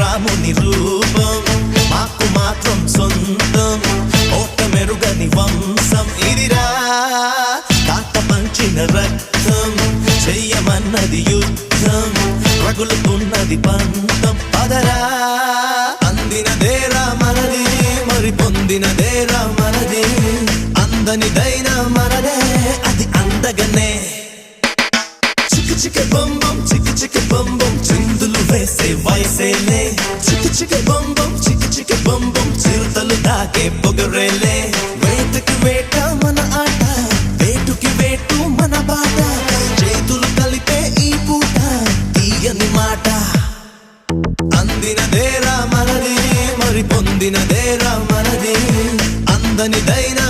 రాముని రూపం మాకు మాత్రం సొంతం ఓట మెరుగని వంశం ఇదిరా తాత పంచిన రక్తం చెయ్యమన్నది యుద్ధం రగులుతున్నది పంతం పదరా అందినదేరా మనది మరి పొందినదేరా మనది అందనిదైనా మనదే అది అందగనే చిక్కు చిక్కు బొంబం చిక్కు చిక్కు బొంబం చిందులు వేసే వయసేలే చిక్కు చిక్కు బొంబం చిక్కు చిక్కు బొంబం చిరుతలు దాకే పొగరేలే వేటకి వేట మన ఆట వేటుకి వేటు మన బాట చేతులు కలిపే ఈ పూట తీయని మాట అందినదేరా మనది మరి పొందినదేరా మనది అందనిదైన